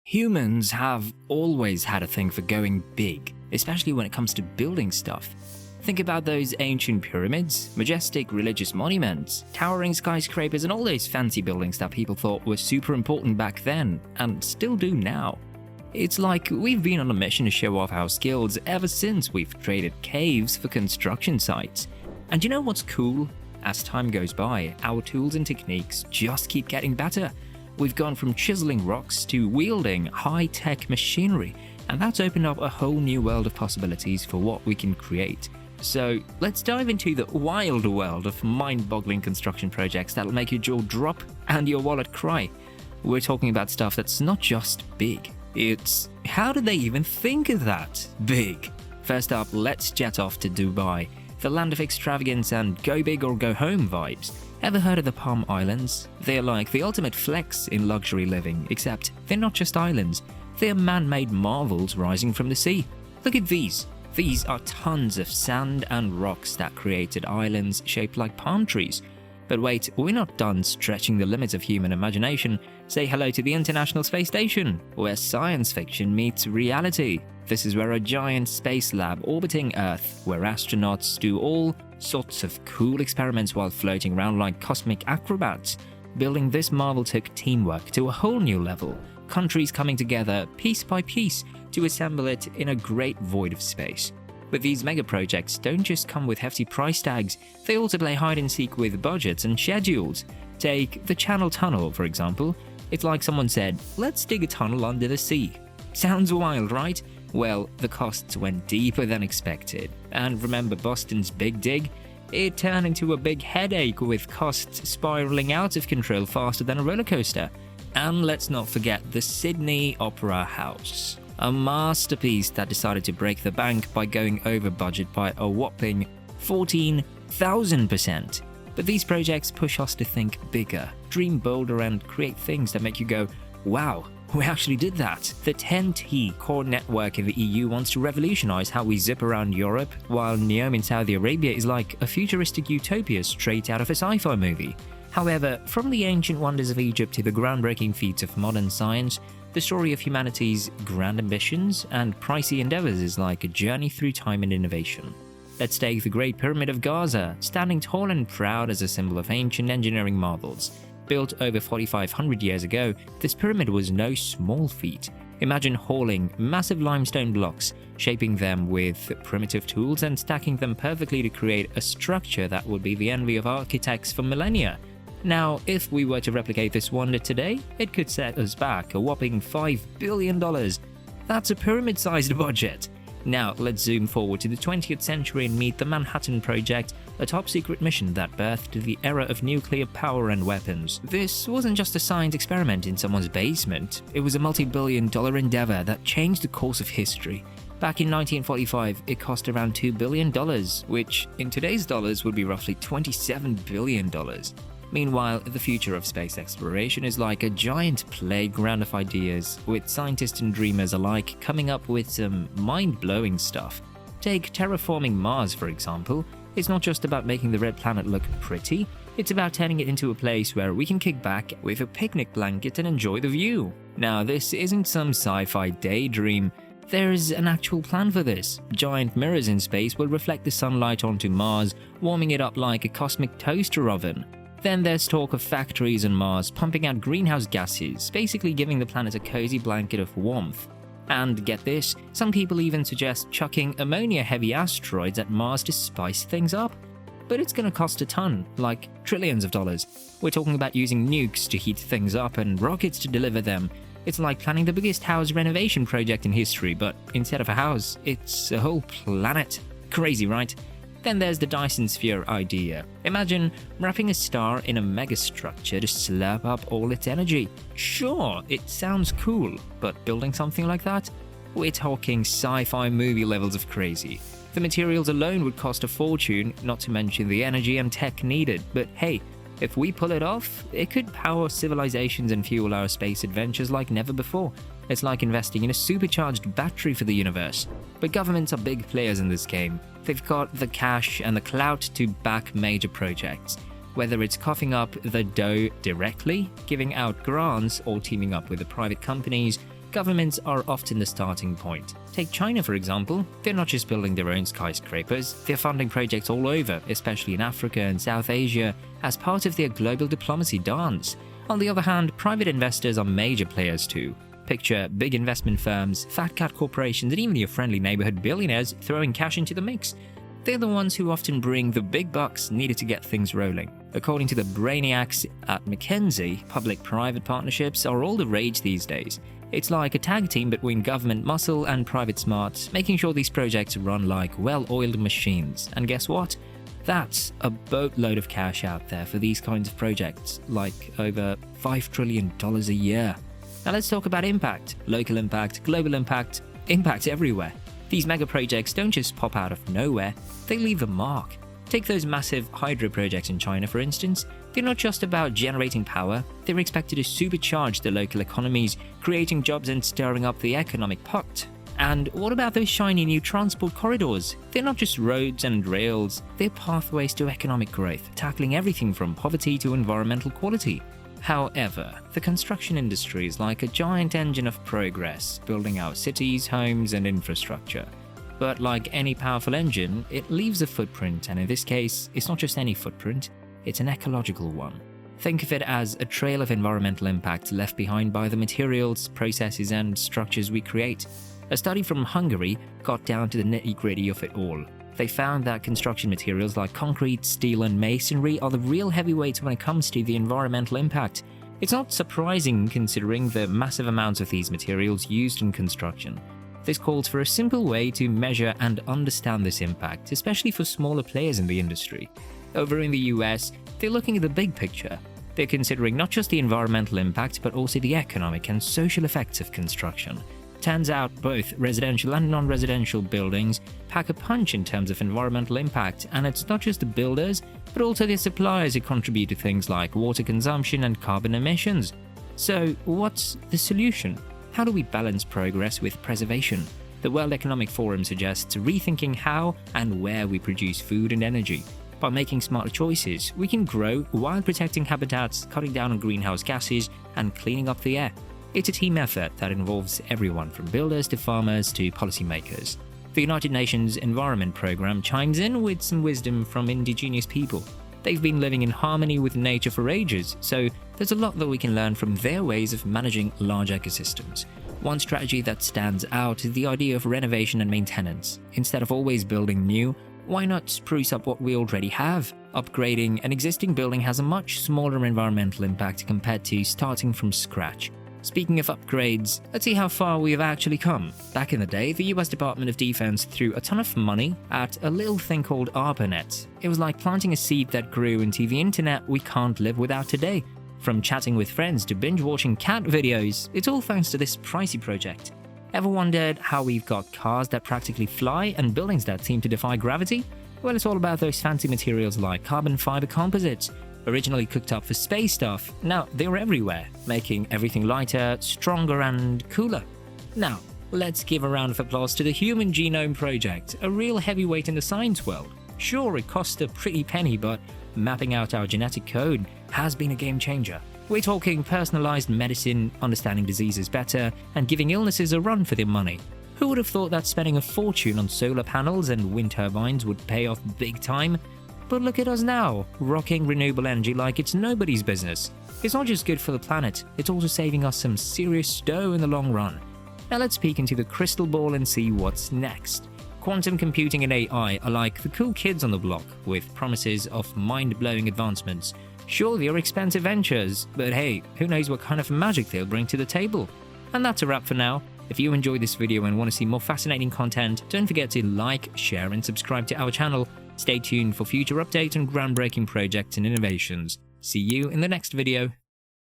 Humans have always had a thing for going big, especially when it comes to building stuff. Think about those ancient pyramids, majestic religious monuments, towering skyscrapers, and all those fancy buildings that people thought were super important back then, and still do now. It's like we've been on a mission to show off our skills ever since we've traded caves for construction sites. And you know what's cool? As time goes by, our tools and techniques just keep getting better. We've gone from chiseling rocks to wielding high-tech machinery, and that's opened up a whole new world of possibilities for what we can create. So let's dive into the wild world of mind-boggling construction projects that'll make your jaw drop and your wallet cry. We're talking about stuff that's not just big. It's how did they even think of that big? First up, let's jet off to Dubai, the land of extravagance and go big or go home vibes. Ever heard of the Palm Islands? They're like the ultimate flex in luxury living, except they're not just islands. They're man-made marvels rising from the sea. Look at these. These are tons of sand and rocks that created islands shaped like palm trees. But wait, we're not done stretching the limits of human imagination. Say hello to the International Space Station, where science fiction meets reality. This is where a giant space lab orbiting Earth, where astronauts do all sorts of cool experiments while floating around like cosmic acrobats. Building this marvel took teamwork to a whole new level, countries coming together piece by piece to assemble it in a great void of space. But these mega projects don't just come with hefty price tags, they also play hide and seek with budgets and schedules. Take the Channel Tunnel, for example. It's like someone said, let's dig a tunnel under the sea. Sounds wild, right? Well, the costs went deeper than expected. And remember Boston's Big Dig? It turned into a big headache with costs spiraling out of control faster than a roller coaster. And let's not forget the Sydney Opera House, a masterpiece that decided to break the bank by going over budget by a whopping 14,000%. But these projects push us to think bigger, dream bolder, and create things that make you go, wow, we actually did that. The 10T core network in the EU wants to revolutionize how we zip around Europe, while Neom in Saudi Arabia is like a futuristic utopia straight out of a sci-fi movie. However, from the ancient wonders of Egypt to the groundbreaking feats of modern science, the story of humanity's grand ambitions and pricey endeavors is like a journey through time and innovation. Let's take the Great Pyramid of Giza, standing tall and proud as a symbol of ancient engineering marvels. Built over 4,500 years ago, this pyramid was no small feat. Imagine hauling massive limestone blocks, shaping them with primitive tools and stacking them perfectly to create a structure that would be the envy of architects for millennia. Now, if we were to replicate this wonder today, it could set us back a whopping $5 billion. That's a pyramid-sized budget. Now, let's zoom forward to the 20th century and meet the Manhattan Project, a top-secret mission that birthed the era of nuclear power and weapons. This wasn't just a science experiment in someone's basement, it was a multi-billion-dollar endeavor that changed the course of history. Back in 1945, it cost around $2 billion, which in today's dollars would be roughly $27 billion. Meanwhile, the future of space exploration is like a giant playground of ideas, with scientists and dreamers alike coming up with some mind-blowing stuff. Take terraforming Mars, for example. It's not just about making the red planet look pretty, it's about turning it into a place where we can kick back with a picnic blanket and enjoy the view. Now, this isn't some sci-fi daydream. There's an actual plan for this. Giant mirrors in space will reflect the sunlight onto Mars, warming it up like a cosmic toaster oven. Then there's talk of factories on Mars pumping out greenhouse gases, basically giving the planet a cozy blanket of warmth. And get this, some people even suggest chucking ammonia-heavy asteroids at Mars to spice things up. But it's gonna cost a ton, like trillions of dollars. We're talking about using nukes to heat things up and rockets to deliver them. It's like planning the biggest house renovation project in history, but instead of a house, it's a whole planet. Crazy, right? Then there's the Dyson sphere idea. Imagine wrapping a star in a megastructure to slurp up all its energy. Sure, it sounds cool, but building something like that? We're talking sci-fi movie levels of crazy. The materials alone would cost a fortune, not to mention the energy and tech needed, but hey, if we pull it off, it could power civilizations and fuel our space adventures like never before. It's like investing in a supercharged battery for the universe. But governments are big players in this game. They've got the cash and the clout to back major projects. Whether it's coughing up the dough directly, giving out grants, or teaming up with the private companies, Governments are often the starting point. Take China, for example. They're not just building their own skyscrapers, they're funding projects all over, especially in Africa and South Asia, as part of their global diplomacy dance. On the other hand, private investors are major players too. Picture big investment firms, fat cat corporations, and even your friendly neighborhood billionaires throwing cash into the mix. They're the ones who often bring the big bucks needed to get things rolling. According to the brainiacs at McKinsey, public-private partnerships are all the rage these days. It's like a tag team between government muscle and private smarts, making sure these projects run like well-oiled machines. And guess what? That's a boatload of cash out there for these kinds of projects, like over $5 trillion a year. Now let's talk about impact. Local impact, global impact, impact everywhere. These mega projects don't just pop out of nowhere, they leave a mark. Take those massive hydro projects in China, for instance. They're not just about generating power, they're expected to supercharge the local economies, creating jobs and stirring up the economic pot. And what about those shiny new transport corridors? They're not just roads and rails, they're pathways to economic growth, tackling everything from poverty to environmental quality. However, the construction industry is like a giant engine of progress, building out cities, homes, and infrastructure. But like any powerful engine, it leaves a footprint, and in this case, it's not just any footprint, it's an ecological one. Think of it as a trail of environmental impact left behind by the materials, processes, and structures we create. A study from Hungary got down to the nitty-gritty of it all. They found that construction materials like concrete, steel, and masonry are the real heavyweights when it comes to the environmental impact. It's not surprising considering the massive amounts of these materials used in construction. This calls for a simple way to measure and understand this impact, especially for smaller players in the industry. Over in the US, they're looking at the big picture. They're considering not just the environmental impact, but also the economic and social effects of construction. Turns out both residential and non-residential buildings pack a punch in terms of environmental impact, and it's not just the builders, but also their suppliers who contribute to things like water consumption and carbon emissions. So what's the solution? How do we balance progress with preservation? The World Economic Forum suggests rethinking how and where we produce food and energy. By making smarter choices, we can grow while protecting habitats, cutting down on greenhouse gases, and cleaning up the air. It's a team effort that involves everyone from builders to farmers to policymakers. The United Nations Environment Programme chimes in with some wisdom from indigenous people. They've been living in harmony with nature for ages, so there's a lot that we can learn from their ways of managing large ecosystems. One strategy that stands out is the idea of renovation and maintenance. Instead of always building new, why not spruce up what we already have? Upgrading an existing building has a much smaller environmental impact compared to starting from scratch. Speaking of upgrades, let's see how far we have actually come. Back in the day, the US Department of Defense threw a ton of money at a little thing called ARPANET. It was like planting a seed that grew into the internet we can't live without today. From chatting with friends to binge-watching cat videos, it's all thanks to this pricey project. Ever wondered how we've got cars that practically fly and buildings that seem to defy gravity? Well, it's all about those fancy materials like carbon fiber composites. Originally cooked up for space stuff, now they're everywhere, making everything lighter, stronger, and cooler. Now, let's give a round of applause to the Human Genome Project, a real heavyweight in the science world. Sure, it cost a pretty penny, but mapping out our genetic code has been a game changer. We're talking personalized medicine, understanding diseases better, and giving illnesses a run for their money. Who would have thought that spending a fortune on solar panels and wind turbines would pay off big time? But look at us now, rocking renewable energy like it's nobody's business. It's not just good for the planet, it's also saving us some serious dough in the long run. Now let's peek into the crystal ball and see what's next. Quantum computing and AI are like the cool kids on the block, with promises of mind-blowing advancements. Sure, they're expensive ventures, but hey, who knows what kind of magic they'll bring to the table. And that's a wrap for now. If you enjoyed this video and want to see more fascinating content, don't forget to like, share, and subscribe to our channel. Stay tuned for future updates on groundbreaking projects and innovations. See you in the next video.